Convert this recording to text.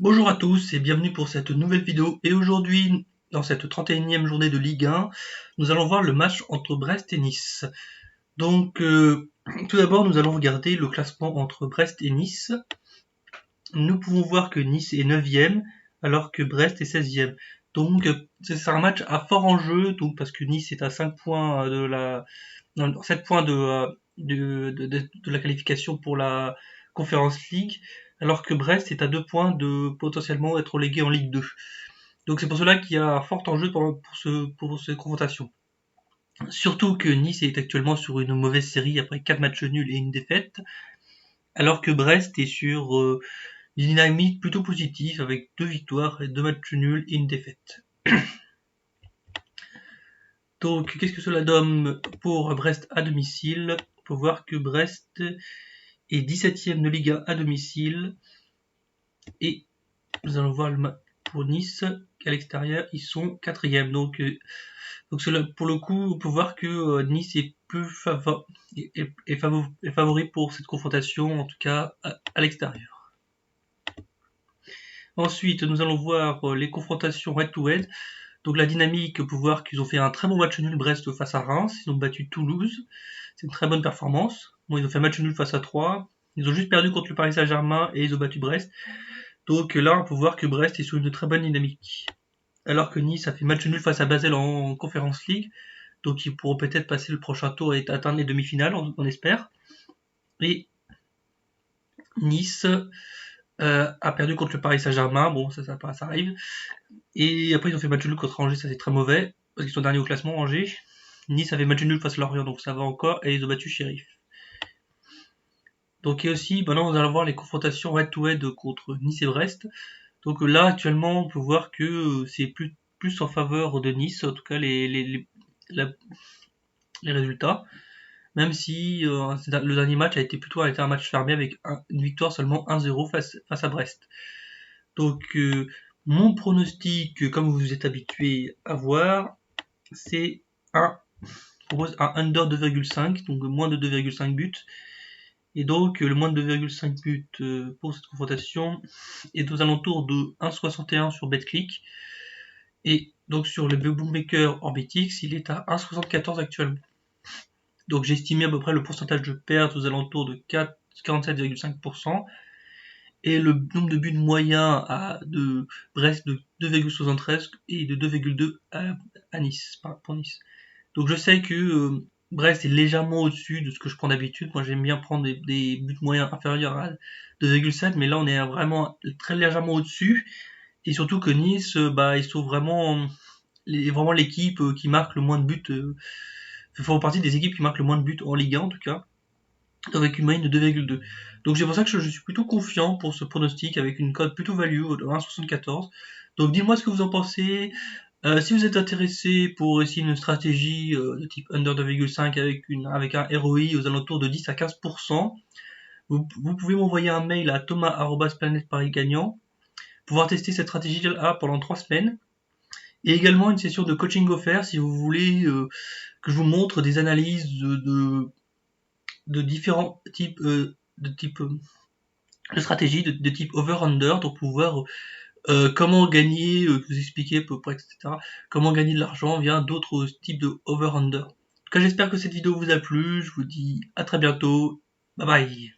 Bonjour à tous et bienvenue pour cette nouvelle vidéo. Et aujourd'hui, dans cette 31e journée de Ligue 1, nous allons voir le match entre Brest et Nice. Donc, tout d'abord, nous allons regarder le classement entre Brest et Nice. Nous pouvons voir que Nice est 9e, alors que Brest est 16e. Donc, c'est un match à fort enjeu, donc, parce que Nice est à 5 points de la, non, 7 points de la qualification pour la Conference League, alors que Brest est à 2 points de potentiellement être relégué en Ligue 2. Donc c'est pour cela qu'il y a un fort enjeu pour cette confrontation. Surtout que Nice est actuellement sur une mauvaise série après 4 matchs nuls et une défaite, alors que Brest est sur une dynamique plutôt positive avec 2 victoires et 2 matchs nuls et une défaite. Donc qu'est-ce que cela donne pour Brest à domicile? On peut voir que Brest est 17e de Ligue 1 à domicile, et nous allons voir le match pour Nice, qu'à l'extérieur ils sont 4e. Donc cela, pour le coup, on peut voir que Nice est plus favori pour cette confrontation, en tout cas à l'extérieur. Ensuite, nous allons voir les confrontations head-to-head. Donc la dynamique, on peut voir qu'ils ont fait un très bon match nul Brest face à Reims, ils ont battu Toulouse, c'est une très bonne performance. Bon, ils ont fait un match nul face à Troyes, ils ont juste perdu contre le Paris Saint-Germain et ils ont battu Brest. Donc là, on peut voir que Brest est sur une très bonne dynamique. Alors que Nice a fait match nul face à Basel en Conference League, donc ils pourront peut-être passer le prochain tour et atteindre les demi-finales, on espère. Et Nice a perdu contre le Paris Saint-Germain, bon ça arrive. Et après ils ont fait match nul contre Angers, ça c'est très mauvais, parce qu'ils sont derniers au classement, Angers. Nice avait match nul face à Lorient, donc ça va encore, et ils ont battu Sheriff. Donc et aussi, maintenant nous allons voir les confrontations head-to-head contre Nice et Brest. Donc là actuellement on peut voir que c'est plus en faveur de Nice, en tout cas les résultats. Même si le dernier match a été un match fermé avec une victoire seulement 1-0 face à Brest. Donc mon pronostic, comme vous êtes habitué à voir, c'est un under 2,5, donc moins de 2,5 buts. Et donc le moins de 2,5 buts pour cette confrontation est aux alentours de 1,61 sur BetClick. Et donc sur le bookmaker Orbitix, il est à 1,74 actuellement. Donc j'ai estimé à peu près le pourcentage de perte aux alentours de 47,5%, et le nombre de buts moyen de Brest de 2,73 et de 2,2 à Nice, pour Nice. Donc je sais que Brest est légèrement au-dessus de ce que je prends d'habitude. Moi j'aime bien prendre des buts moyens inférieurs à 2,7, mais là on est vraiment très légèrement au-dessus. Et surtout que Nice, ils sont vraiment l'équipe qui marque le moins de buts. Font partie des équipes qui marquent le moins de buts en Ligue 1 en tout cas, avec une moyenne de 2,2. Donc c'est pour ça que je suis plutôt confiant pour ce pronostic avec une cote plutôt value de 1,74. Donc dis-moi ce que vous en pensez. Si vous êtes intéressé pour essayer une stratégie de type under 2,5 avec un ROI aux alentours de 10 à 15%, vous pouvez m'envoyer un mail à thomas@planetparisgagnant, pouvoir tester cette stratégie-là pendant 3 semaines. Et également une session de coaching offert si vous voulez que je vous montre des analyses de différents types de stratégies de type over-under pour pouvoir comment gagner, vous expliquer à peu près, etc. Comment gagner de l'argent via d'autres types de over-under. En tout cas, j'espère que cette vidéo vous a plu. Je vous dis à très bientôt. Bye bye.